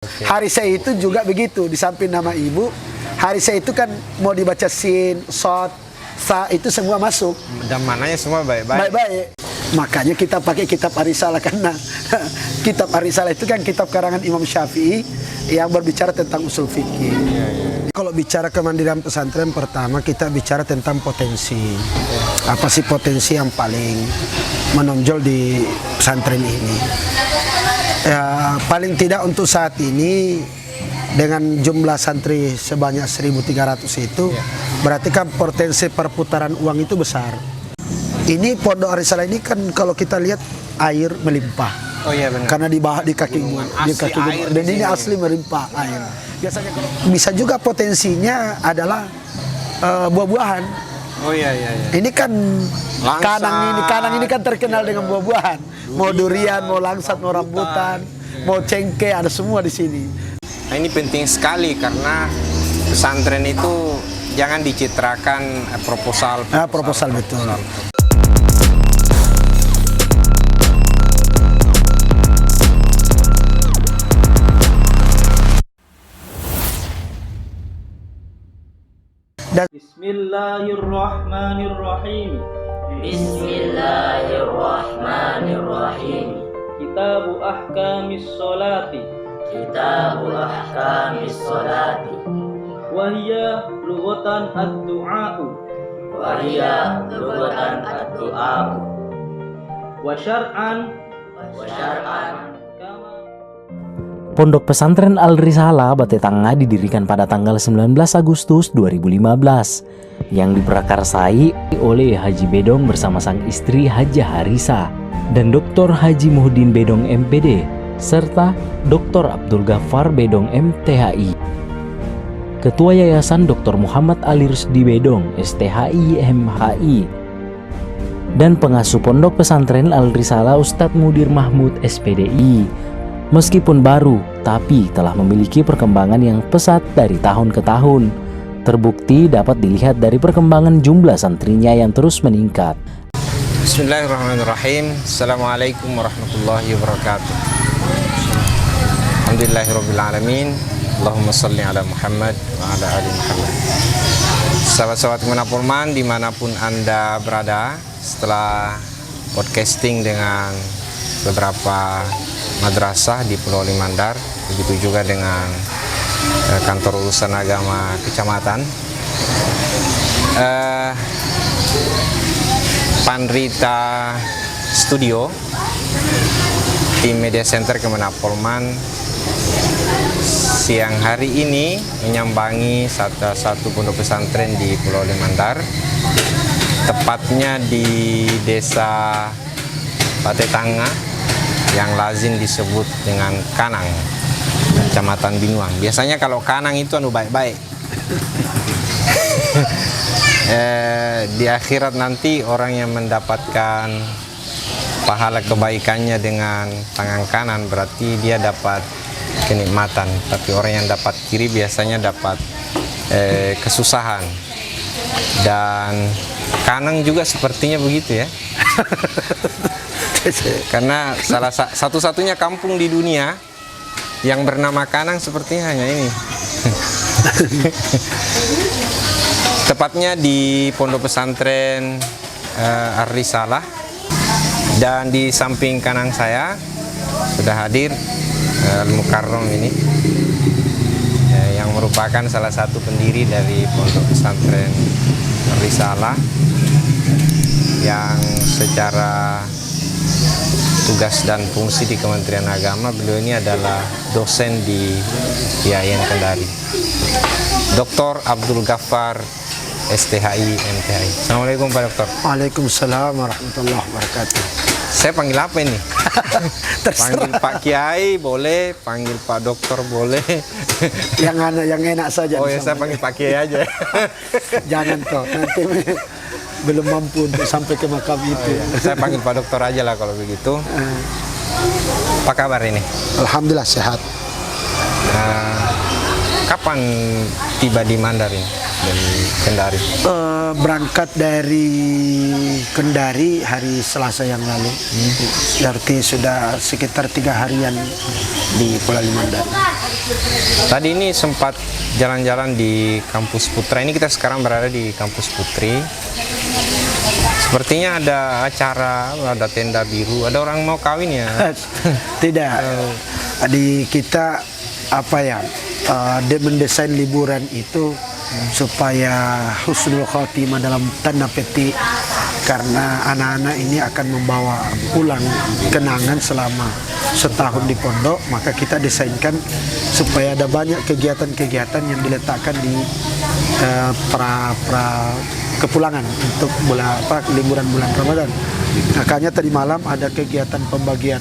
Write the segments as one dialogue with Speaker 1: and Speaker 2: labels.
Speaker 1: Hari saya itu juga begitu, di samping nama ibu, hari saya itu kan mau dibaca sin, sod, sa, itu semua masuk.
Speaker 2: Dan mananya semua baik-baik.
Speaker 1: Baik-baik. Makanya kita pakai kitab Ar-Risalah, karena kitab Ar-Risalah itu kan kitab karangan Imam Syafi'i yang berbicara tentang usul fikih. Kalau bicara kemandirian pesantren, pertama kita bicara tentang potensi. Apa sih potensi yang paling menonjol di pesantren ini? Ya, paling tidak untuk saat ini dengan jumlah santri sebanyak 1.300 itu, berarti kan potensi perputaran uang itu besar. Ini Pondok Ar-Risalah ini kan kalau kita lihat air melimpah.
Speaker 2: Oh iya benar.
Speaker 1: Karena di bawah di kaki gunung, dan ini asli melimpah air. Biasanya kalau bisa juga potensinya adalah buah-buahan.
Speaker 2: Oh iya.
Speaker 1: Ini kan
Speaker 2: Langsat.
Speaker 1: Kanang ini kan terkenal dengan buah-buahan. Mau durian, mau langsat, mau rambutan, mau cengkeh, ada semua di sini.
Speaker 2: Nah, ini penting sekali karena pesantren itu jangan dicitrakan proposal.
Speaker 1: Proposal betul.
Speaker 3: Bismillahirrahmanirrahim.
Speaker 4: Bismillahirrahmanirrahim.
Speaker 3: Kitabu ahkamis sholati.
Speaker 4: Kitabu ahkamis sholati.
Speaker 3: Wahya lughatan ad-du'a'u.
Speaker 4: Wahya lughatan ad-du'a'u.
Speaker 3: Wa syar'an.
Speaker 4: Wa syar'an.
Speaker 5: Pondok Pesantren Al-Risalah Batetanga didirikan pada tanggal 19 Agustus 2015 yang diprakarsai oleh Haji Bedong bersama sang istri Hajah Harisa dan Dr. Haji Muhyiddin Bedong MPD serta Dr. Abdul Ghaffar Bedong MTHI. Ketua Yayasan Dr. Muhammad Ali Rusdi Bedong STHI MHI dan pengasuh Pondok Pesantren Al-Risalah Ustadz Mudir Mahmud SPDI. Meskipun baru, tapi telah memiliki perkembangan yang pesat dari tahun ke tahun. Terbukti dapat dilihat dari perkembangan jumlah santrinya yang terus meningkat.
Speaker 2: Bismillahirrahmanirrahim. Assalamualaikum warahmatullahi wabarakatuh. Alhamdulillahirrabbilalamin. Allahumma salli ala Muhammad wa ala ali Muhammad. Sahabat-sahabat Kemenapolman dimanapun Anda berada, setelah podcasting dengan beberapa madrasah di Pulau Limandar, begitu juga dengan kantor urusan agama kecamatan, Panrita Studio, tim media center Kemenapolman siang hari ini menyambangi satu pondok pesantren di Pulau Limandar, tepatnya di desa Batetanga yang lazim disebut dengan Kanang, Kecamatan Binuang. Biasanya kalau Kanang itu baik-baik. Di akhirat nanti orang yang mendapatkan pahala kebaikannya dengan tangan kanan berarti dia dapat kenikmatan. Tapi orang yang dapat kiri biasanya dapat kesusahan. Dan Kanang juga sepertinya begitu ya. Karena satu-satunya kampung di dunia yang bernama Kanang sepertinya hanya ini. Tepatnya di Pondok Pesantren Ar-Risalah, dan di samping kanan saya sudah hadir Al-Mukarram ini, yang merupakan salah satu pendiri dari Pondok Pesantren Ar-Risalah, yang secara tugas dan fungsi di Kementerian Agama beliau ini adalah dosen di IAIN Kendari, Dr. Abdul Ghaffar STHI MTHI. Assalamualaikum Pak Dokter.
Speaker 1: Waalaikumsalam warahmatullahi wabarakatuh.
Speaker 2: Saya panggil apa ini? Panggil Pak Kiai boleh, panggil Pak Dokter boleh.
Speaker 1: Yang enak saja.
Speaker 2: Oh ya, saya panggil Pak Kiai aja.
Speaker 1: Jangan toh, nanti belum mampu untuk sampai ke makam itu.
Speaker 2: Oh, iya. Saya panggil Pak Dokter aja lah kalau begitu. Apa kabar ini?
Speaker 1: Alhamdulillah sehat.
Speaker 2: Kapan tiba di Mandar ini? Dari Kendari?
Speaker 1: Berangkat dari Kendari hari Selasa yang lalu. Berarti sudah sekitar 3 harian di Pulau Limandar.
Speaker 2: Tadi ini sempat jalan-jalan di kampus Putra. Ini kita sekarang berada di kampus Putri. Sepertinya ada acara, ada tenda biru, ada orang mau kawin ya?
Speaker 1: Tidak. Di kita apa ya? Dia mendesain liburan itu supaya husnul khotimah dalam tanda petik, karena anak-anak ini akan membawa pulang kenangan selama setahun di pondok, maka kita desainkan supaya ada banyak kegiatan-kegiatan yang diletakkan di pra kepulangan untuk liburan bulan Ramadan. Makanya tadi malam ada kegiatan pembagian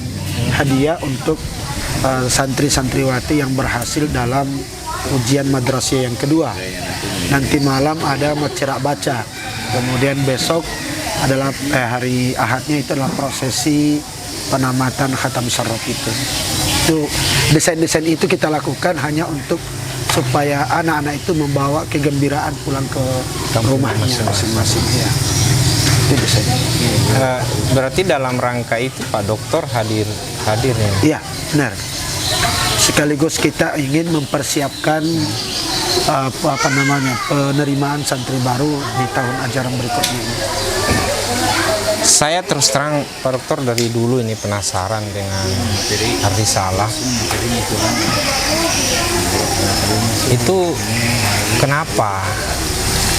Speaker 1: hadiah untuk santri-santriwati yang berhasil dalam ujian madrasah yang kedua. Nanti malam ada macerak baca. Kemudian besok adalah hari Ahadnya itu adalah prosesi penamatan khatam syaraf itu. Itu desain-desain itu kita lakukan hanya untuk supaya anak-anak itu membawa kegembiraan pulang ke rumahnya masing-masing. Ya. Itu desain.
Speaker 2: Berarti dalam rangka itu Pak Dokter hadir ya?
Speaker 1: Iya, benar. Sekaligus kita ingin mempersiapkan penerimaan santri baru di tahun ajaran berikutnya ini.
Speaker 2: Saya terus terang Pak Dokter dari dulu ini penasaran dengan Ar-Risalah. Itu kenapa?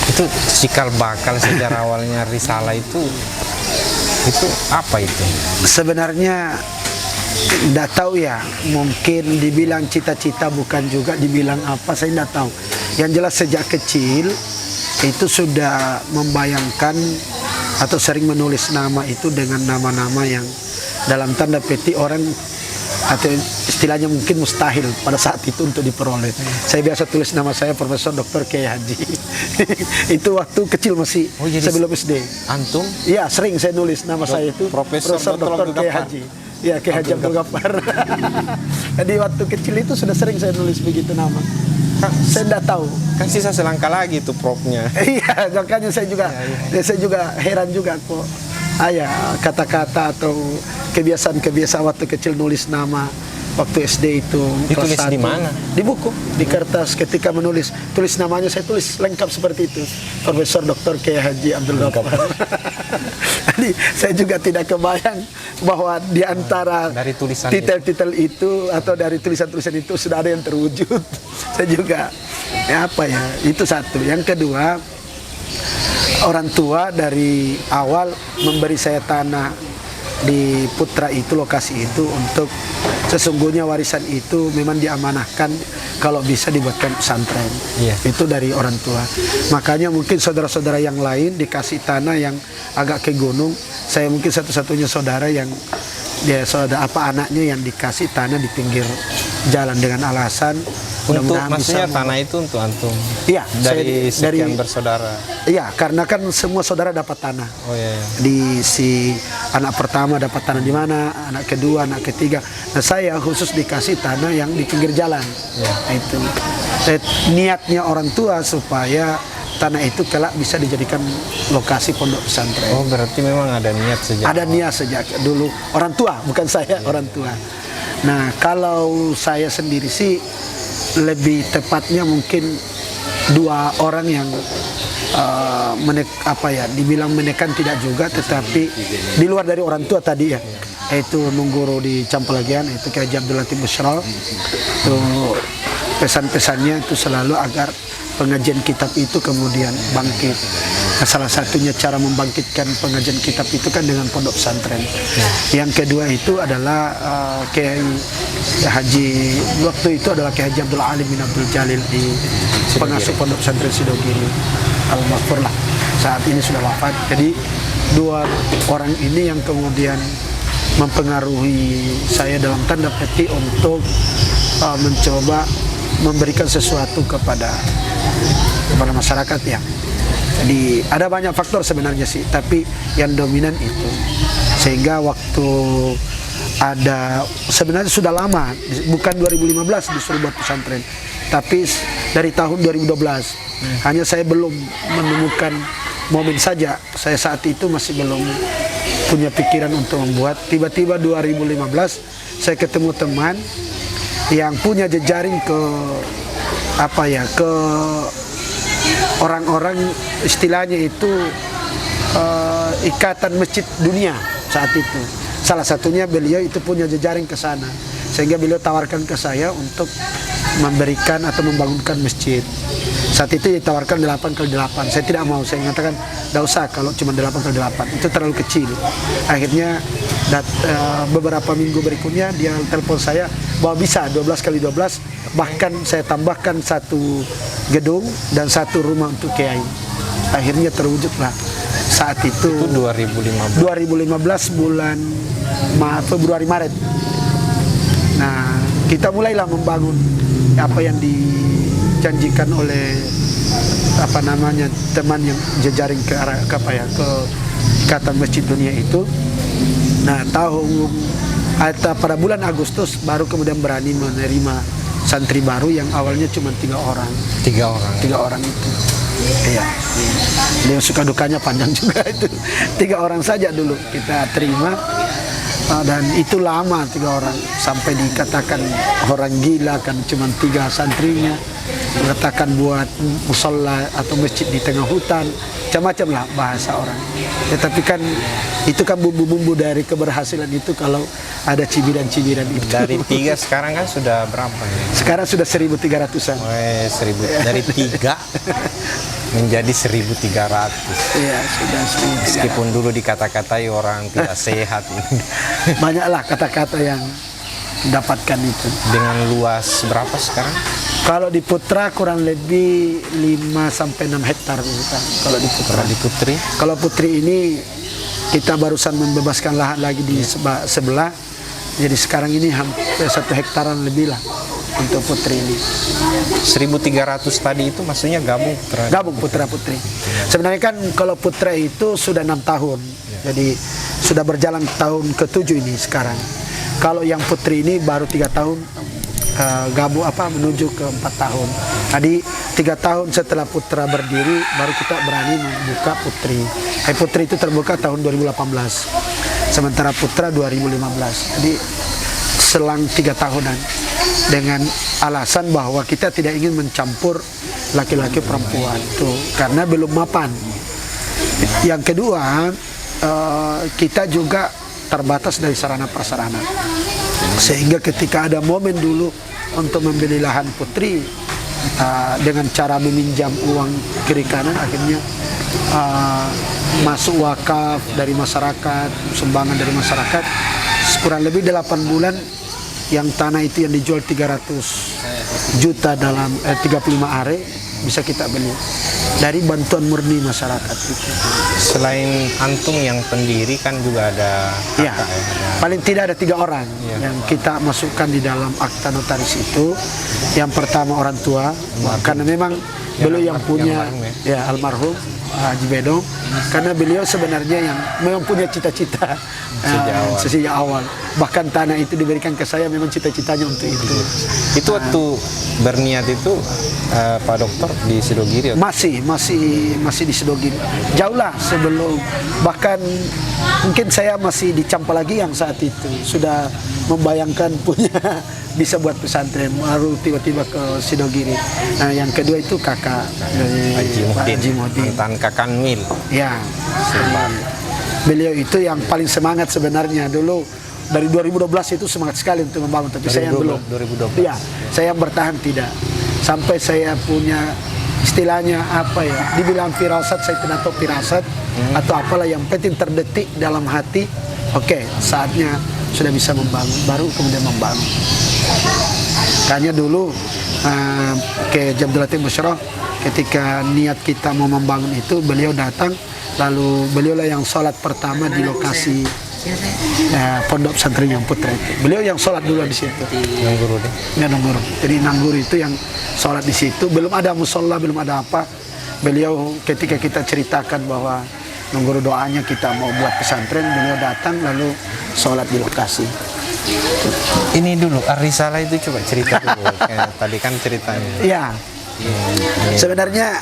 Speaker 2: Itu cikal bakal sejarah awalnya Risalah itu apa itu?
Speaker 1: Sebenarnya tidak tahu ya, mungkin dibilang cita-cita, bukan juga dibilang apa, saya tidak tahu. Yang jelas sejak kecil itu sudah membayangkan atau sering menulis nama itu dengan nama-nama yang dalam tanda petik orang atau istilahnya mungkin mustahil pada saat itu untuk diperoleh. Saya biasa tulis nama saya Profesor Dr. Kiai Haji. Itu waktu kecil masih sebelum SD.
Speaker 2: Antum?
Speaker 1: Iya, sering saya nulis nama saya itu
Speaker 2: Profesor
Speaker 1: Dr. Kiai Haji. Ya, Kiai Haji Abdul Ghaffar. Jadi waktu kecil itu sudah sering saya nulis begitu nama. Saya tidak tahu.
Speaker 2: Kan sisa selangkah lagi tuh propnya.
Speaker 1: Iya, makanya saya juga heran juga kok. Kata-kata atau kebiasaan-kebiasaan waktu kecil nulis nama waktu SD itu.
Speaker 2: Ditulis di mana?
Speaker 1: Di buku, di kertas. Ketika tulis namanya saya tulis lengkap seperti itu. Profesor Dr. Kiai Haji Abdul Ghaffar. Jadi saya juga tidak kebayang bahwa di antara
Speaker 2: dari tulisan
Speaker 1: titel-titel itu atau dari tulisan-tulisan itu sudah ada yang terwujud. Saya juga itu satu. Yang kedua, orang tua dari awal memberi saya tanah di Putra itu, lokasi itu, untuk sesungguhnya warisan itu memang diamanahkan kalau bisa dibuatkan pesantren. Itu dari orang tua. Makanya mungkin saudara-saudara yang lain dikasih tanah yang agak ke gunung. Saya mungkin satu-satunya saudara yang anaknya yang dikasih tanah di pinggir jalan dengan alasan
Speaker 2: untuk maksudnya tanah itu untuk antum.
Speaker 1: Iya,
Speaker 2: dari sekian bersaudara.
Speaker 1: Iya, karena kan semua saudara dapat tanah.
Speaker 2: Oh iya.
Speaker 1: Di si anak pertama dapat tanah di mana, anak kedua, anak ketiga. Nah, saya khusus dikasih tanah yang di pinggir jalan. Nah, itu. Niatnya orang tua supaya tanah itu kelak bisa dijadikan lokasi pondok pesantren.
Speaker 2: Oh, berarti memang ada niat sejak.
Speaker 1: Ada niat sejak dulu. Orang tua, bukan saya, orang tua. Nah, kalau saya sendiri sih lebih tepatnya mungkin dua orang yang dibilang menekan tidak juga, tetapi di luar dari orang tua tadi ya, yaitu Nungguru di Campelagian, itu Kiai Haji Abdul Latif Busra. Itu pesan-pesannya itu selalu agar pengajian kitab itu kemudian bangkit. Nah, salah satunya cara membangkitkan pengajian kitab itu kan dengan pondok pesantren. Yang kedua itu adalah Kiai Haji, waktu itu adalah Kiai Haji Abdul Alim bin Abdul Jalil di pengasuh pondok pesantren Sidogiri, Al-Maghfur lah. Saat ini sudah wafat. Jadi dua orang ini yang kemudian mempengaruhi saya dalam tanda petik untuk mencoba memberikan sesuatu kepada masyarakat ya. Jadi ada banyak faktor sebenarnya sih, tapi yang dominan itu. Sehingga waktu ada, sebenarnya sudah lama, bukan 2015 disuruh buat pesantren, tapi dari tahun 2012. Hanya saya belum menemukan momen saja. Saya saat itu masih belum punya pikiran untuk membuat. Tiba-tiba 2015 saya ketemu teman yang punya jejaring ke apa ya, ke orang-orang istilahnya itu ikatan masjid dunia saat itu. Salah satunya beliau itu punya jejaring ke sana, sehingga beliau tawarkan ke saya untuk memberikan atau membangunkan masjid. Saat itu ditawarkan 8x8. Saya tidak mau, saya mengatakan tidak usah kalau cuma 8x8, itu terlalu kecil. Akhirnya beberapa minggu berikutnya dia telepon saya bahwa bisa 12x12, bahkan saya tambahkan 1 gedung dan 1 rumah untuk kiai. Akhirnya terwujudlah saat itu
Speaker 2: 2015
Speaker 1: bulan Februari Maret. Nah, kita mulailah membangun apa yang dijanjikan oleh apa namanya teman yang jejaring ke arah ke Ikatan Masjid Dunia itu. Nah, pada bulan Agustus baru kemudian berani menerima santri baru yang awalnya cuma 3 orang. 3 orang itu. Iya. Dia suka dukanya panjang juga itu. 3 orang saja dulu kita terima. Dan itu lama 3 orang, sampai dikatakan orang gila kan cuma 3 santrinya, mengatakan buat musola atau masjid di tengah hutan, macam-macam lah bahasa orang. Tetapi kan itu kan bumbu-bumbu dari keberhasilan itu kalau ada cibiran-cibiran itu.
Speaker 2: Dari 3 sekarang kan sudah berapa ya?
Speaker 1: Sekarang sudah 1.300-an.
Speaker 2: 1000 dari 3 menjadi 1.300.
Speaker 1: Iya, sudah 1.300.
Speaker 2: Meskipun dulu dikata-katai orang tidak sehat ini.
Speaker 1: Banyaklah kata-kata yang dapatkan itu.
Speaker 2: Dengan luas berapa sekarang?
Speaker 1: Kalau di Putra kurang lebih 5-6 hektar kalau di Putra.
Speaker 2: Di Putri?
Speaker 1: Kalau Putri ini kita barusan membebaskan lahan lagi di sebelah. Jadi sekarang ini hampir 1 hektaran lebih lah untuk Putri ini.
Speaker 2: 1.300 tadi itu maksudnya gabung Putra?
Speaker 1: Gabung Putra Putri. Sebenarnya kan kalau Putra itu sudah 6 tahun. Jadi sudah berjalan tahun ke-7 ini sekarang. Kalau yang Putri ini baru 3 tahun gabung menuju ke 4 tahun. Jadi 3 tahun setelah Putra berdiri baru kita berani membuka Putri. Putri itu terbuka tahun 2018. Sementara Putra 2015. Jadi selang 3 tahunan dengan alasan bahwa kita tidak ingin mencampur laki-laki perempuan tuh karena belum mapan. Yang kedua, kita juga terbatas dari sarana prasarana, sehingga ketika ada momen dulu untuk membeli lahan Putri dengan cara meminjam uang kiri kanan, akhirnya masuk wakaf dari masyarakat, sumbangan dari masyarakat, kurang lebih 8 bulan yang tanah itu yang dijual 300 juta dalam 35 are bisa kita beli dari bantuan murni masyarakat itu.
Speaker 2: Selain antum yang pendiri kan juga ada
Speaker 1: Ya,
Speaker 2: kakak ya, ada.
Speaker 1: paling tidak ada 3 orang yang kita masukkan di dalam akta notaris itu. Yang pertama orang tua, karena memang beliau yang punya almarhum Haji Bedong, karena beliau sebenarnya yang memang punya cita-cita sejak awal. Bahkan tanah itu diberikan ke saya memang cita-citanya untuk itu.
Speaker 2: Itu waktu berniat itu Pak Dokter di Sidogiri?
Speaker 1: Masih di Sidogiri. Jauh lah sebelum, bahkan mungkin saya masih di Campalagiang saat itu sudah membayangkan punya bisa buat pesantren, baru tiba-tiba ke Sidogiri. Nah, yang kedua itu kakak dari Haji Muhyiddin.
Speaker 2: Mantan Kakak Mil.
Speaker 1: Ya, beliau itu yang paling semangat sebenarnya dulu. Dari 2012 itu semangat sekali untuk membangun, tapi saya yang belum.
Speaker 2: 2012.
Speaker 1: Ya, saya yang bertahan tidak. Sampai saya punya istilahnya dibilang firasat, saya tidak tahu firasat atau apalah, yang penting terdetik dalam hati. Oke, saatnya sudah bisa membangun, baru kemudian membangun. Makanya dulu ke Abdul Latif Musyarraf, ketika niat kita mau membangun itu, beliau datang, lalu beliaulah yang sholat pertama di lokasi pondok pesantren yang Putra itu. Beliau yang sholat dulu di situ.
Speaker 2: Nangguru deh.
Speaker 1: Ya, Nangguru. Jadi Nangguru itu yang sholat di situ. Belum ada musola, belum ada apa. Beliau ketika kita ceritakan bahwa Nangguru doanya kita mau buat pesantren, beliau datang lalu sholat di lokasi.
Speaker 2: Ini dulu Ar-Risalah itu coba cerita dulu. Kayak tadi kan ceritanya.
Speaker 1: Iya. Sebenarnya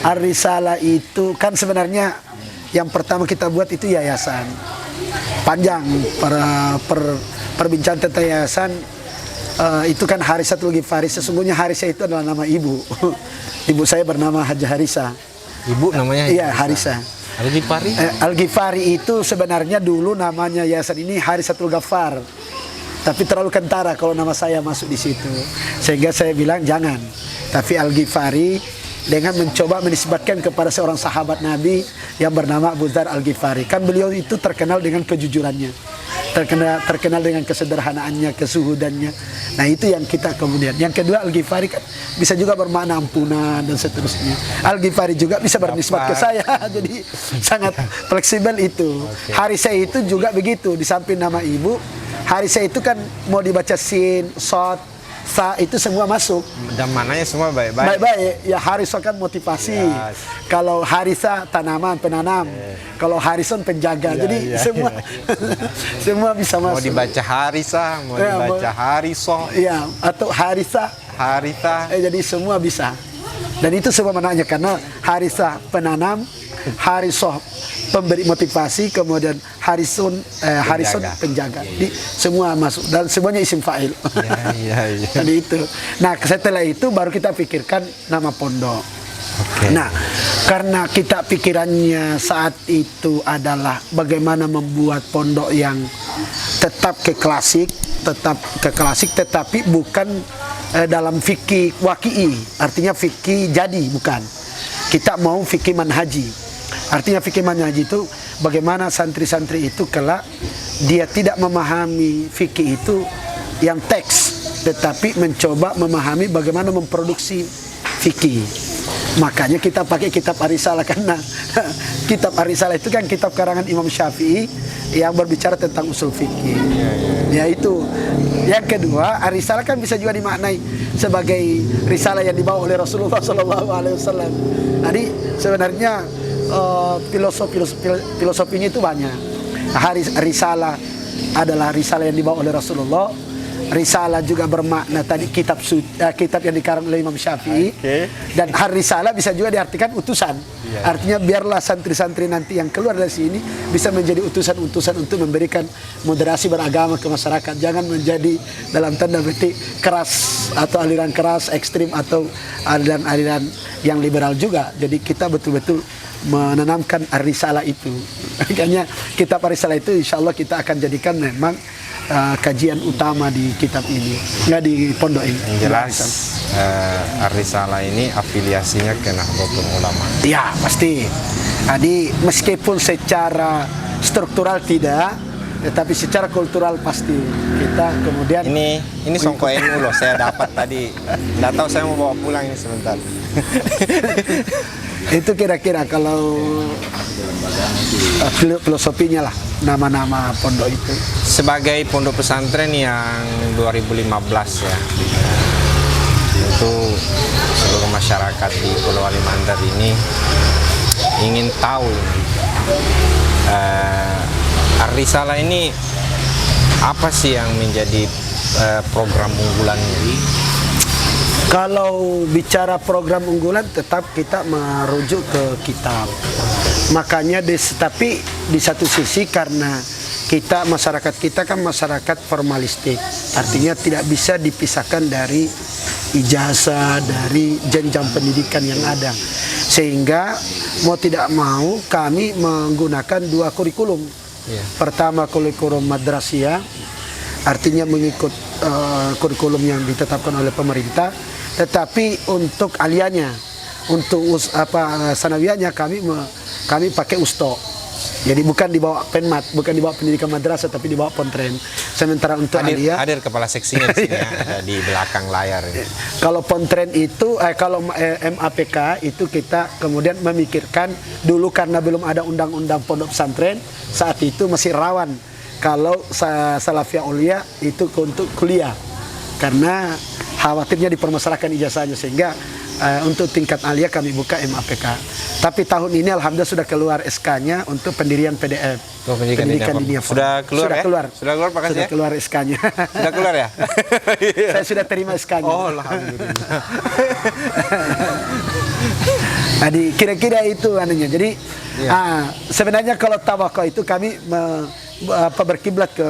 Speaker 1: Ar-Risalah itu kan sebenarnya yang pertama kita buat itu yayasan. Panjang perbincangan tentang yayasan itu kan Harisatul Ghifari. Sesungguhnya Harisa itu adalah nama ibu. Ibu saya bernama Haji Harisa.
Speaker 2: Ibu namanya?
Speaker 1: Iya, Harisa.
Speaker 2: Al-Ghifari?
Speaker 1: Al-Ghifari itu sebenarnya dulu namanya yayasan ini Harisatul Ghaffar. Tapi terlalu kentara kalau nama saya masuk di situ. Sehingga saya bilang jangan. Tapi Al-Ghifari dengan mencoba menisbatkan kepada seorang sahabat Nabi yang bernama Abu Dzar Al-Ghifari. Kan beliau itu terkenal dengan kejujurannya, terkenal dengan kesederhanaannya, kesuhudannya. Nah itu yang kita kemudian. Yang kedua, Al-Ghifari kan bisa juga bermakna ampunan dan seterusnya. Al-Ghifari juga bisa bernisbat ke saya. Jadi sangat fleksibel itu. Harisa itu juga begitu. Di samping nama ibu, Harisa itu kan mau dibaca sin, sod, sa, itu semua masuk.
Speaker 2: Dan mananya semua baik-baik.
Speaker 1: Baik-baik. Ya Harisa kan motivasi.
Speaker 2: Yes.
Speaker 1: Kalau Harisa tanaman, penanam. Kalau Harison penjaga. Jadi semua semua bisa
Speaker 2: Mau
Speaker 1: masuk.
Speaker 2: dibaca Harisa, mau
Speaker 1: Ya,
Speaker 2: dibaca Hariso,
Speaker 1: Iya, atau Harisa.
Speaker 2: Harita.
Speaker 1: Jadi semua bisa. Dan itu semua mananya karena Harisa penanam, Harisoh pemberi motivasi, kemudian Harison penjaga. Jadi semua masuk dan semuanya isim fa'il.
Speaker 2: Iya.
Speaker 1: Jadi itu. Nah, setelah itu baru kita pikirkan nama pondok. Nah, karena kita pikirannya saat itu adalah bagaimana membuat pondok yang tetap ke klasik, tetapi bukan dalam fikih waqi'i, artinya fikih jadi, bukan. Kita mau fikih manhaji. Artinya fikih manhaji itu bagaimana santri-santri itu kelak dia tidak memahami fikih itu yang teks, tetapi mencoba memahami bagaimana memproduksi fikih. Makanya kita pakai kitab Ar-Risalah karena kitab Ar-Risalah itu kan kitab karangan Imam Syafi'i yang berbicara tentang usul fikih. Ya itu. Yang kedua, Ar-Risalah kan bisa juga dimaknai sebagai risalah yang dibawa oleh Rasulullah SAW. Jadi sebenarnya filosofinya itu banyak. Risalah adalah risalah yang dibawa oleh Rasulullah. Risalah juga bermakna tadi kitab yang dikarang oleh Imam Syafi'i. Dan Risalah bisa juga diartikan utusan. Artinya biarlah santri-santri nanti yang keluar dari sini bisa menjadi utusan-utusan untuk memberikan moderasi beragama ke masyarakat. Jangan menjadi dalam tanda petik keras atau aliran keras, ekstrim atau aliran-aliran yang liberal juga. Jadi kita betul-betul menanamkan Ar-Risalah itu. Makanya kitab Ar-Risalah itu insya Allah kita akan jadikan memang kajian utama di kitab ini, nggak di pondok ini.
Speaker 2: Yang jelas Ar-Risalah ini afiliasinya ke Nahdlatul Ulama.
Speaker 1: Ya pasti. Jadi meskipun secara struktural tidak, tetapi secara kultural pasti kita kemudian.
Speaker 2: Ini songko NU loh, saya dapat tadi. Nggak tahu saya mau bawa pulang ini sebentar.
Speaker 1: Itu kira-kira kalau filosofinya lah, nama-nama pondok itu.
Speaker 2: Sebagai pondok pesantren yang 2015 ya, tentu seluruh masyarakat di Pulau Kalimantan ini ingin tahu Ar-Risalah ini apa sih yang menjadi program unggulannya?
Speaker 1: Kalau bicara program unggulan tetap kita merujuk ke kitab. Makanya tapi di satu sisi karena kita masyarakat kita kan masyarakat formalistik. Artinya tidak bisa dipisahkan dari ijazah, dari jenjang pendidikan yang ada. Sehingga mau tidak mau kami menggunakan dua kurikulum. Pertama kurikulum madrasiyah, artinya mengikut kurikulum yang ditetapkan oleh pemerintah. Tetapi untuk alianya, untuk sanawiyahnya kami pakai usto. Jadi bukan dibawa penmat, bukan dibawa pendidikan madrasah, tapi dibawa pontren. Sementara untuk aliyah
Speaker 2: hadir kepala seksinya di sini ya, ada di belakang layar.
Speaker 1: Kalau pontren itu, kalau MAPK itu kita kemudian memikirkan dulu karena belum ada undang-undang pondok pesantren, saat itu masih rawan kalau salafiyah ulia itu untuk kuliah. Karena khawatirnya dipermasalahkan ijazahnya, sehingga untuk tingkat aliyah kami buka MAPK. Tapi tahun ini alhamdulillah sudah keluar SK-nya untuk pendirian PDF.
Speaker 2: Pendidikan Dini. Sudah keluar ya? Sudah keluar Pak Kasih?
Speaker 1: Sudah keluar SK-nya.
Speaker 2: Sudah keluar ya?
Speaker 1: Saya sudah terima SK-nya.
Speaker 2: Oh, alhamdulillah.
Speaker 1: Jadi kira-kira itu anunya. Jadi sebenarnya kalau tawakal itu kami berkiblat ke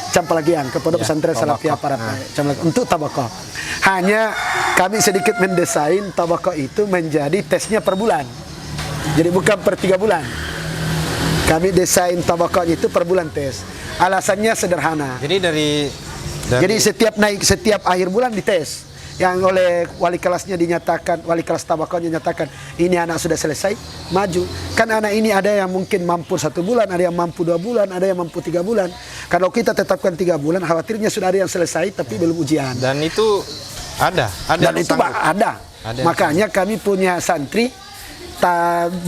Speaker 1: Campalagian ke Pondok Pesantren Salafiyah Parapai untuk tabaqah. Hanya kami sedikit mendesain tabaqah itu menjadi tesnya per bulan. Jadi bukan per 3 bulan. Kami desain tabaqahnya itu per bulan tes. Alasannya sederhana.
Speaker 2: Jadi
Speaker 1: Jadi setiap akhir bulan dites. Yang oleh wali kelasnya dinyatakan, wali kelas tabaqahnya nyatakan ini anak sudah selesai, maju. Kan anak ini ada yang mungkin mampu 1 bulan, ada yang mampu 2 bulan, ada yang mampu 3 bulan. Kalau kita tetapkan 3 bulan, khawatirnya sudah ada yang selesai tapi belum ujian.
Speaker 2: Dan itu ada
Speaker 1: Dan itu ada. Makanya kami punya santri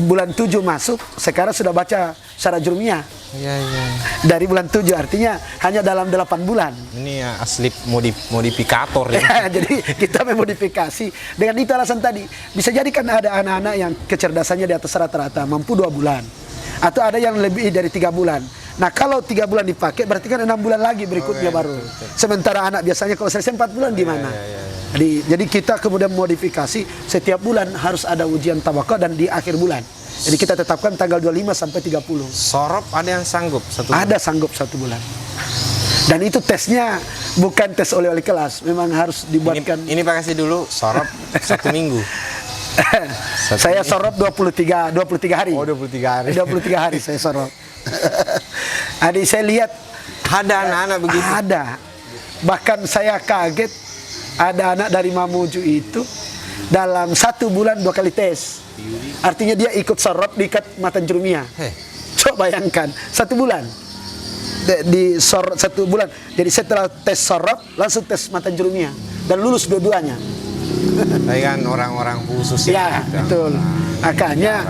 Speaker 1: bulan 7 masuk, sekarang sudah baca syarat jurumiyah.
Speaker 2: Iya.
Speaker 1: Dari bulan 7 artinya hanya dalam 8 bulan.
Speaker 2: Ini ya asli modifikator ya.
Speaker 1: Jadi kita memodifikasi. Dengan itu alasan tadi. Bisa jadi kan ada anak-anak yang kecerdasannya di atas rata-rata, mampu 2 bulan. Atau ada yang lebih dari 3 bulan. Nah kalau 3 bulan dipakai berarti kan 6 bulan lagi berikutnya baru. Sementara anak biasanya kalau selesai 4 bulan gimana? Jadi kita kemudian modifikasi setiap bulan harus ada ujian tabaqah dan di akhir bulan. Jadi kita tetapkan tanggal 25 sampai 30.
Speaker 2: Sorop ada yang sanggup 1 bulan?
Speaker 1: Ada sanggup 1 bulan. Dan itu tesnya bukan tes oleh wali kelas, memang harus dibuatkan.
Speaker 2: Ini Pak kasih dulu sorop 1 minggu.
Speaker 1: Saya sorop 23 hari.
Speaker 2: Oh 23 hari.
Speaker 1: 23 hari saya sorop. Adik saya lihat
Speaker 2: Ada anak-anak begitu.
Speaker 1: ada. Bahkan saya kaget ada anak dari Mamuju itu dalam 1 bulan 2 kali tes. Artinya dia ikut sorop di matan jurumiyah. Coba bayangkan 1 bulan di sorop 1 bulan. Jadi setelah tes sorop langsung tes matan jurumiyah dan lulus dua-duanya.
Speaker 2: Tapi kan orang-orang khusus
Speaker 1: Ya, betul. Makanya,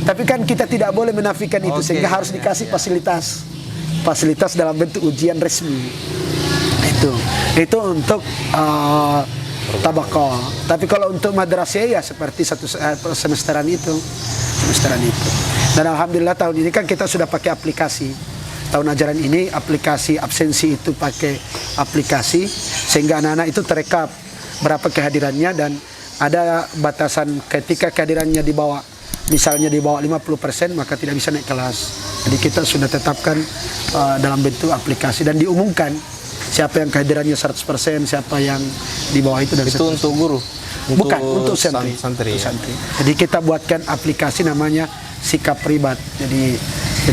Speaker 1: tapi kan kita tidak boleh menafikan itu sehingga harus dikasih fasilitas dalam bentuk ujian resmi. Itu untuk tabaqah. Tapi kalau untuk madrasah ya seperti semesteran itu. Dan alhamdulillah tahun ini kan kita sudah pakai aplikasi. Tahun ajaran ini aplikasi absensi itu pakai aplikasi sehingga anak-anak itu terekap berapa kehadirannya dan ada batasan ketika kehadirannya di bawah, misalnya di bawah 50% maka tidak bisa naik kelas. Jadi kita sudah tetapkan dalam bentuk aplikasi dan diumumkan siapa yang kehadirannya 100%, siapa yang di bawah itu dari 100%.
Speaker 2: Itu untuk guru?
Speaker 1: Bukan, untuk santri. Jadi kita buatkan aplikasi namanya Sikap Pribat. Jadi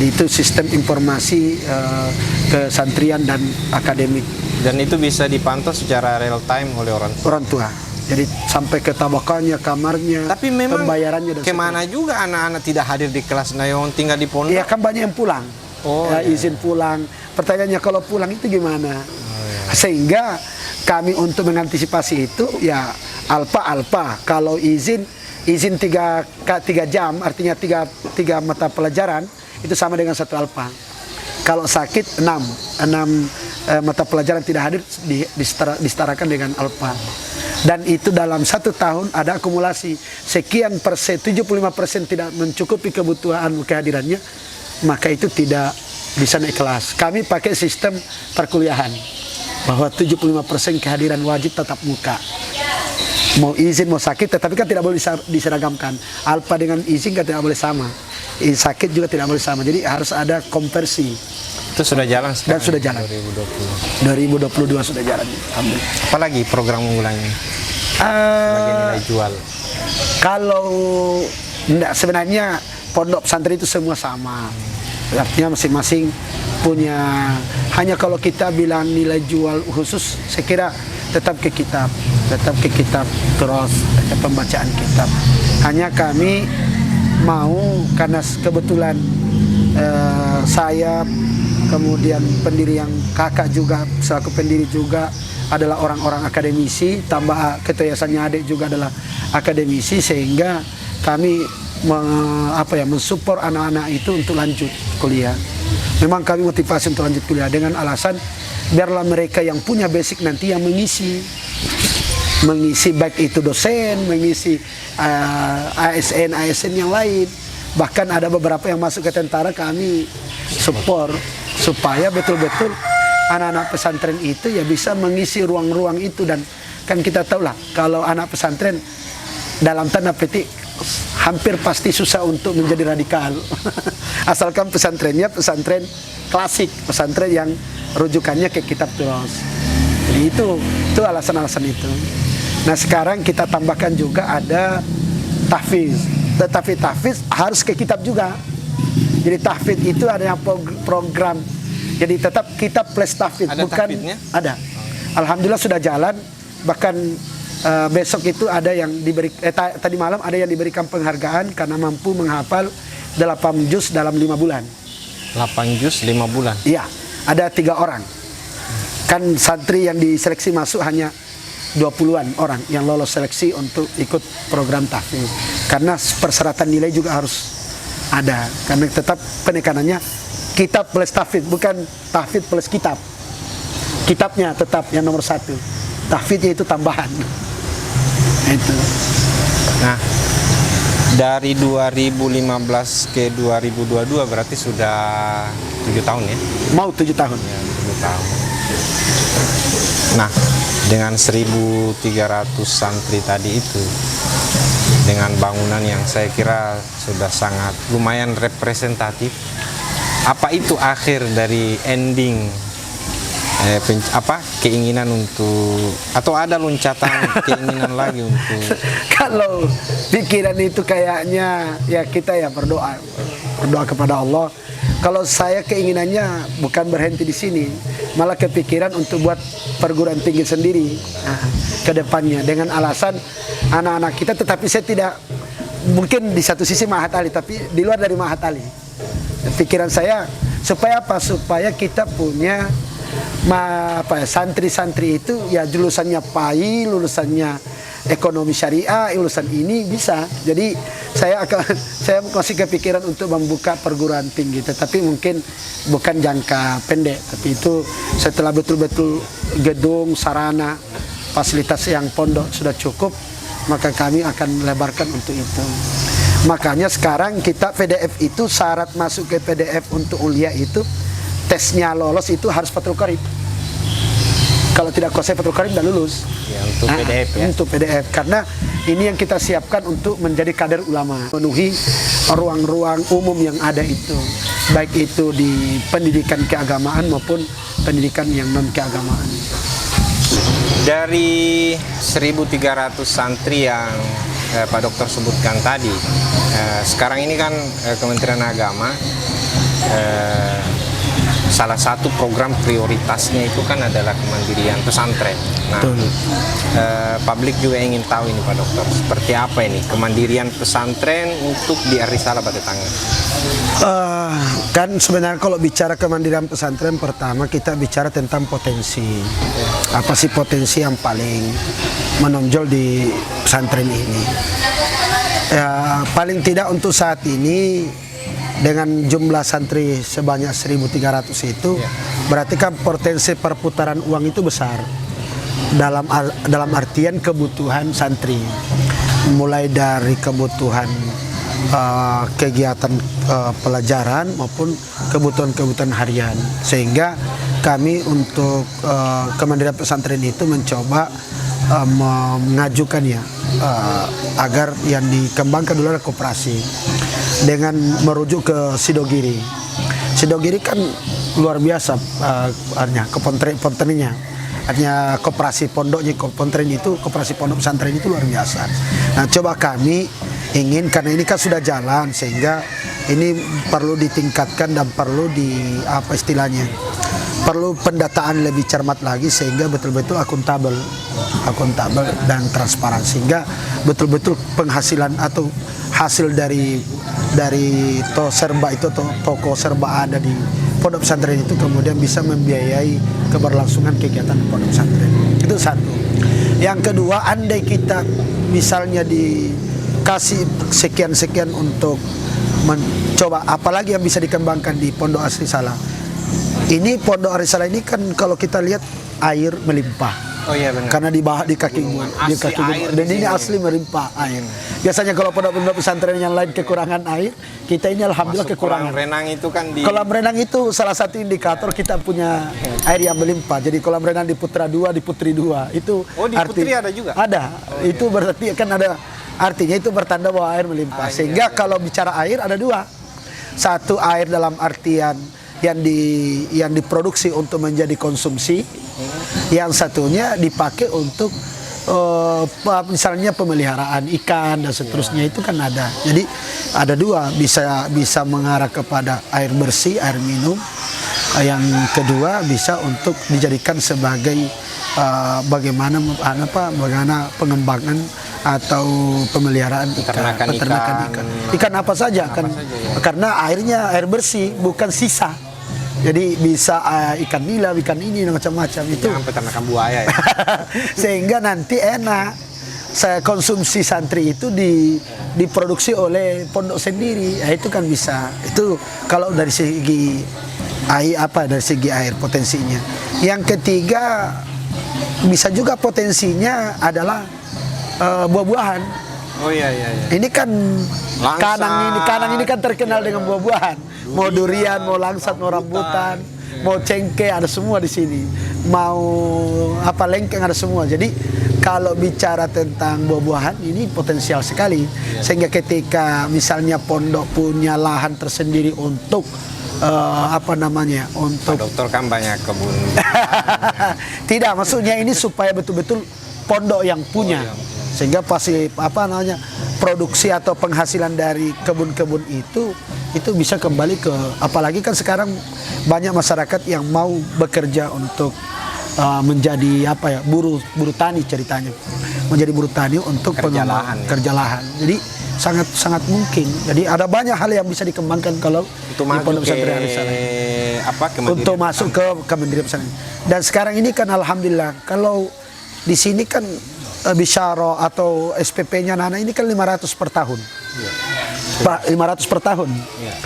Speaker 1: itu sistem informasi kesantrian dan akademik.
Speaker 2: Dan itu bisa dipantau secara real time oleh orang
Speaker 1: tua. Jadi sampai ke tabaqahnya, kamarnya,
Speaker 2: tapi memang
Speaker 1: pembayarannya dan
Speaker 2: kemana juga anak-anak tidak hadir di kelas Nayon tinggal di pondok?
Speaker 1: Iya kan banyak yang pulang. Izin pulang. Pertanyaannya kalau pulang itu gimana? Sehingga kami untuk mengantisipasi itu ya alpa. Kalau izin 3 jam artinya 3 mata pelajaran itu sama dengan 1 alpa. Kalau sakit 6 mata pelajaran tidak hadir disetarakan dengan alpa. Dan itu dalam 1 tahun ada akumulasi sekian persen, 75% tidak mencukupi kebutuhan kehadirannya, maka itu tidak bisa naik kelas. Kami pakai sistem perkuliahan bahwa 75% kehadiran wajib tatap muka. Mau izin mau sakit tetapi kan tidak boleh diseragamkan. Alpa dengan izin kan tidak boleh sama. Sakit juga tidak boleh sama. Jadi harus ada konversi.
Speaker 2: Itu sudah jalan sekarang?
Speaker 1: Dan sudah jalan. 2022 sudah jalan. Alhamdulillah.
Speaker 2: Apalagi program unggulannya? Bagi nilai jual.
Speaker 1: Kalau enggak, sebenarnya pondok pesantren itu semua sama. Artinya masing-masing punya, hanya kalau kita bilang nilai jual khusus, saya kira tetap ke kitab terus pembacaan kitab. Hanya kami mau karena kebetulan saya kemudian pendiri yang kakak juga selaku pendiri juga adalah orang-orang akademisi, tambah ketua yayasannya adik juga adalah akademisi, sehingga kami mensupport anak-anak itu untuk lanjut kuliah. Memang kami motivasi untuk lanjut kuliah dengan alasan biarlah mereka yang punya basic nanti yang mengisi baik itu dosen, mengisi ASN yang lain. Bahkan ada beberapa yang masuk ke tentara kami support supaya betul-betul anak-anak pesantren itu ya bisa mengisi ruang-ruang itu. Dan kan kita tahu lah kalau anak pesantren dalam tanda petik hampir pasti susah untuk menjadi radikal. Asalkan pesantrennya pesantren klasik, pesantren yang rujukannya ke kitab terus. Jadi itu alasan-alasan itu. Nah sekarang kita tambahkan juga ada tahfiz. Tetapi tahfiz harus ke kitab juga. Jadi tahfiz itu ada yang program. Jadi tetap kitab plus tahfiz.
Speaker 2: Ada
Speaker 1: bukan
Speaker 2: tahfiznya?
Speaker 1: Ada. Alhamdulillah sudah jalan. Bahkan besok itu ada yang tadi malam ada yang diberikan penghargaan karena mampu menghafal 8 juz dalam 5 bulan.
Speaker 2: 8 juz 5 bulan.
Speaker 1: Iya, ada 3 orang. Kan santri yang diseleksi masuk hanya 20-an orang yang lolos seleksi untuk ikut program tahfiz. Karena persyaratan nilai juga harus ada. Karena tetap penekanannya kitab plus tahfiz, bukan tahfiz plus kitab. Kitabnya tetap yang nomor 1. Tahfiznya itu tambahan. Itu.
Speaker 2: Nah, dari 2015 ke 2022 berarti sudah 7 tahun ya?
Speaker 1: Mau 7 tahun.
Speaker 2: Ya, 7 tahun. Nah, dengan 1.300 santri tadi itu, dengan bangunan yang saya kira sudah sangat lumayan representatif, apa itu akhir dari ending keinginan untuk, atau ada loncatan keinginan lagi untuk?
Speaker 1: Kalau pikiran itu kayaknya ya kita ya berdoa kepada Allah. Kalau saya keinginannya bukan berhenti di sini, malah kepikiran untuk buat perguruan tinggi sendiri ke depannya dengan alasan anak-anak kita. Tetapi saya tidak mungkin di satu sisi Mahat Ali, tapi di luar dari Mahat Ali. Pikiran saya supaya apa? Supaya kita punya santri-santri itu ya lulusannya PAI, lulusannya ekonomi syariah, lulusan ini bisa. Jadi saya masih kepikiran untuk membuka perguruan tinggi, tetapi mungkin bukan jangka pendek, tapi itu setelah betul-betul gedung, sarana, fasilitas yang pondok sudah cukup, maka kami akan lebarkan untuk itu. Makanya sekarang kita PDF itu syarat masuk ke PDF untuk ulia itu tesnya lolos itu harus Fathul Qorib. Kalau tidak kuasai Fathul Qorib tidak lulus.
Speaker 2: Ya, untuk PDF ya.
Speaker 1: Untuk PDF, karena ini yang kita siapkan untuk menjadi kader ulama, memenuhi ruang-ruang umum yang ada itu, baik itu di pendidikan keagamaan maupun pendidikan yang non keagamaan.
Speaker 2: Dari 1.300 santri yang Pak Dokter sebutkan tadi, sekarang ini kan Kementerian Agama salah satu program prioritasnya itu kan adalah kemandirian pesantren. Nah, publik juga ingin tahu ini Pak Dokter, seperti apa ini kemandirian pesantren untuk di Ar-Risalah Batu Tangga?
Speaker 1: Kan sebenarnya kalau bicara kemandirian pesantren, pertama kita bicara tentang potensi. Apa sih potensi yang paling menonjol di pesantren ini? Paling tidak untuk saat ini dengan jumlah santri sebanyak 1.300 itu, berarti kan potensi perputaran uang itu besar dalam artian kebutuhan santri, mulai dari kebutuhan kegiatan pelajaran maupun kebutuhan harian. Sehingga kami untuk Kemandirian Pesantren itu mencoba mengajukannya agar yang dikembangkan dulu adalah koperasi dengan merujuk ke Sidogiri. Sidogiri kan luar biasa artinya kepontrennya, artinya koperasi pondoknya kepontren itu, koperasi pondok pesantren itu luar biasa. Nah, coba kami ingin, karena ini kan sudah jalan, sehingga ini perlu ditingkatkan dan perlu perlu pendataan lebih cermat lagi sehingga betul-betul akuntabel dan transparan, sehingga betul-betul penghasilan atau hasil dari toko serba ada di pondok pesantren itu kemudian bisa membiayai keberlangsungan kegiatan pondok pesantren. Itu satu. Yang kedua, andai kita misalnya dikasih sekian-sekian untuk mencoba apalagi yang bisa dikembangkan di Pondok Ar-Risalah. Ini Pondok Ar-Risalah ini kan kalau kita lihat air melimpah.
Speaker 2: Oh iya benar.
Speaker 1: Karena di kaki gunung, dan ini asli melimpah air. Biasanya kalau pondok-pondok pesantren yang lain kekurangan air, kita ini alhamdulillah kekurangan.
Speaker 2: Kolam renang itu kan
Speaker 1: kolam renang itu salah satu indikator kita punya air yang melimpah. Jadi kolam renang di Putra 2, di Putri 2 itu.
Speaker 2: Oh, di Putri ada juga?
Speaker 1: Ada. Itu berarti kan ada artinya itu bertanda bahwa air melimpah. Sehingga kalau bicara air ada dua. Satu, air dalam artian yang diproduksi untuk menjadi konsumsi, yang satunya dipakai untuk misalnya pemeliharaan ikan dan seterusnya, itu kan ada. Jadi ada dua, bisa mengarah kepada air bersih, air minum. Yang kedua bisa untuk dijadikan sebagai bagaimana pengembangan atau pemeliharaan
Speaker 2: Peternakan ikan.
Speaker 1: Ikan apa saja kan, karena airnya air bersih, bukan sisa. Jadi bisa ikan nila, ikan ini macam-macam itu.
Speaker 2: Jangan peternakan buaya ya.
Speaker 1: Sehingga nanti enak. Saya konsumsi santri itu diproduksi oleh pondok sendiri. Ya, itu kan bisa. Itu kalau dari segi air potensinya. Yang ketiga bisa juga potensinya adalah buah-buahan.
Speaker 2: Oh iya.
Speaker 1: Ini kan
Speaker 2: Langsat.
Speaker 1: Kanang ini kan terkenal dengan buah-buahan. Mau durian, mau langsat, mau rambutan, mau cengkeh, ada semua di sini. Mau lengkeng, ada semua. Jadi kalau bicara tentang buah-buahan ini potensial sekali. Sehingga ketika misalnya pondok punya lahan tersendiri untuk untuk
Speaker 2: Pak Dokter kan banyak kebun.
Speaker 1: tidak, maksudnya ini supaya betul-betul pondok yang punya, sehingga pasti produksi atau penghasilan dari kebun-kebun itu bisa kembali ke, apalagi kan sekarang banyak masyarakat yang mau bekerja untuk menjadi buruh tani, ceritanya menjadi buruh tani untuk kerja lahan. Jadi sangat mungkin. Jadi ada banyak hal yang bisa dikembangkan kalau
Speaker 2: untuk
Speaker 1: di Pondok Pesantren Ar-Risalah. Untuk masuk ke Kemendirian Pesantren. Dan sekarang ini kan alhamdulillah, kalau di sini kan bisyara atau SPP-nya Nana ini kan 500 per tahun. 500 per tahun.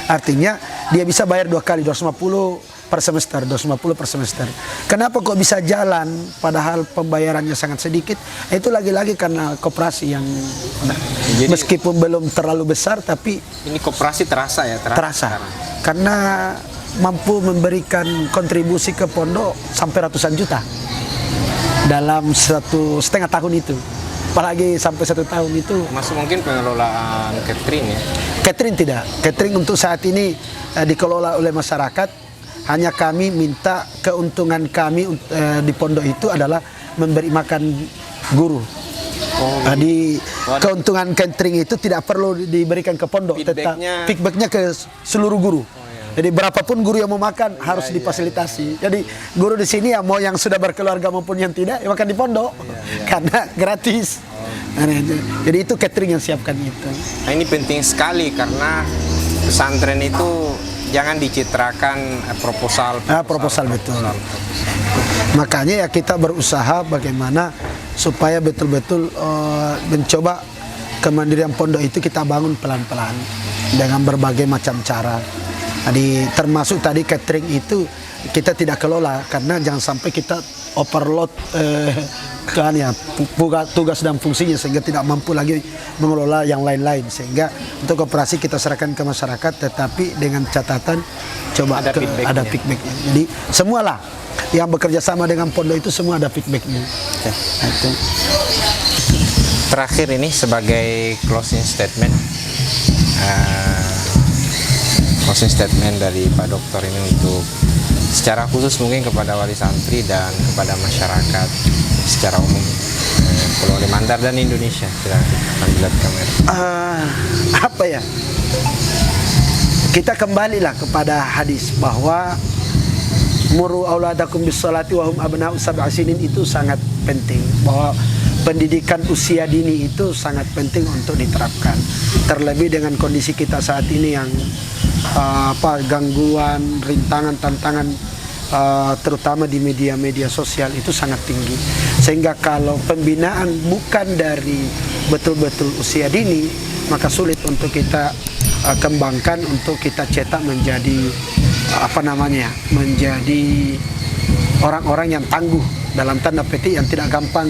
Speaker 1: Artinya dia bisa bayar 2 kali, 250 per semester, 250 per semester. Kenapa kok bisa jalan padahal pembayarannya sangat sedikit? Itu lagi-lagi karena koperasi yang
Speaker 2: Jadi,
Speaker 1: meskipun belum terlalu besar, tapi
Speaker 2: ini koperasi terasa ya?
Speaker 1: Terasa. Karena mampu memberikan kontribusi ke pondok sampai ratusan juta dalam 1,5 tahun itu. Apalagi sampai 1 tahun itu.
Speaker 2: Masuk mungkin pengelolaan catering ya?
Speaker 1: Catering tidak. Catering untuk saat ini dikelola oleh masyarakat. Hanya kami minta keuntungan kami di pondok itu adalah memberi makan guru. Keuntungan catering itu tidak perlu diberikan ke pondok, feedbacknya ke seluruh guru. Jadi berapapun guru yang mau makan harus difasilitasi. Jadi guru di sini ya mau yang sudah berkeluarga maupun yang tidak ya makan di pondok karena gratis. Jadi itu catering yang siapkan itu.
Speaker 2: Nah, ini penting sekali karena pesantren itu jangan dicitrakan proposal
Speaker 1: betul. Makanya ya kita berusaha bagaimana supaya betul-betul mencoba kemandirian pondok itu kita bangun pelan-pelan dengan berbagai macam cara. Jadi termasuk tadi catering itu kita tidak kelola karena jangan sampai kita overload tugas dan fungsinya sehingga tidak mampu lagi mengelola yang lain-lain, sehingga untuk operasi kita serahkan ke masyarakat, tetapi dengan catatan coba ada feedbacknya. Jadi semualah yang bekerja sama dengan pondok itu semua ada feedbacknya. Itu.
Speaker 2: Terakhir ini sebagai closing statement dari Pak Dokter ini untuk secara khusus mungkin kepada wali santri dan kepada masyarakat secara umum Pulau Mandar dan Indonesia. Silakan lihat kamera.
Speaker 1: Kita kembalilah kepada hadis bahwa muru auladakum bis-sholati wa hum abna'u sab'a sinin, itu sangat penting, bahwa pendidikan usia dini itu sangat penting untuk diterapkan. Terlebih dengan kondisi kita saat ini yang gangguan, rintangan, tantangan terutama di media-media sosial itu sangat tinggi. Sehingga kalau pembinaan bukan dari betul-betul usia dini, maka sulit untuk kita kembangkan, untuk kita cetak menjadi menjadi orang-orang yang tangguh, dalam tanda petik yang tidak gampang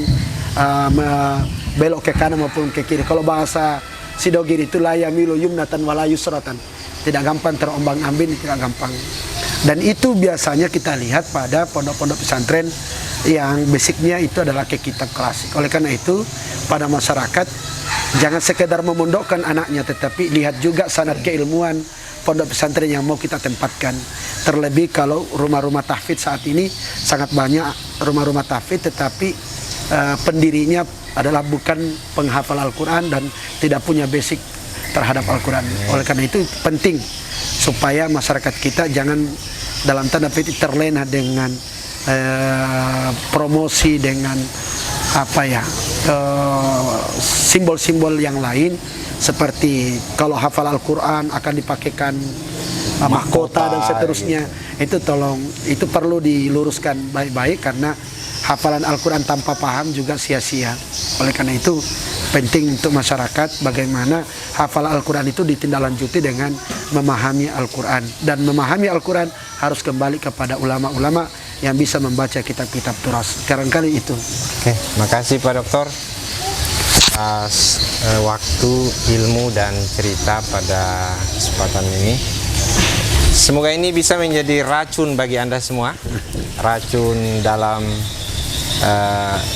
Speaker 1: belok ke kanan maupun ke kiri. Kalau bahasa Sidogiri itu la yamilu yumnatan wala yusratan, tidak gampang terombang-ambing, tidak gampang. Dan itu biasanya kita lihat pada pondok-pondok pesantren yang basicnya itu adalah ke kitab klasik. Oleh karena itu pada masyarakat jangan sekedar memondokkan anaknya, tetapi lihat juga sanad keilmuan, pondok pesantren yang mau kita tempatkan. Terlebih kalau rumah-rumah tahfidz saat ini sangat banyak rumah-rumah tahfidz, tetapi pendirinya adalah bukan penghafal Al-Quran dan tidak punya basic terhadap Al-Quran. Oleh karena itu penting supaya masyarakat kita jangan dalam tanda petik terlena dengan promosi, dengan simbol-simbol yang lain, seperti kalau hafal Al-Quran akan dipakaikan mahkota dan seterusnya. Itu itu perlu diluruskan baik-baik, karena hafalan Al-Quran tanpa paham juga sia-sia. Oleh karena itu penting untuk masyarakat bagaimana hafalan Al-Quran itu ditindaklanjuti dengan memahami Al-Quran. Dan memahami Al-Quran harus kembali kepada ulama-ulama yang bisa membaca kitab-kitab turas. Barangkali itu.
Speaker 2: Oke, makasih Pak Dokter atas waktu, ilmu dan cerita pada kesempatan ini. Semoga ini bisa menjadi racun bagi Anda semua, racun dalam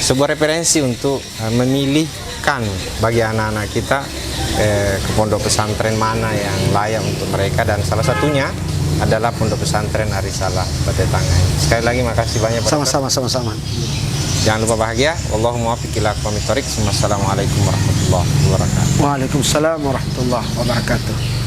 Speaker 2: sebuah referensi untuk memilihkan bagi anak-anak kita ke pondok pesantren mana yang layak untuk mereka, dan salah satunya adalah pondok pesantren Arisalah Bate Tangai. Sekali lagi makasih banyak Pak Dokter.
Speaker 1: Sama-sama.
Speaker 2: Jangan lupa bahagia. Wallahumma muwaffiq ila aqwamit thoriq. Wassalamualaikum warahmatullahi wabarakatuh.
Speaker 1: Waalaikumsalam warahmatullahi wabarakatuh.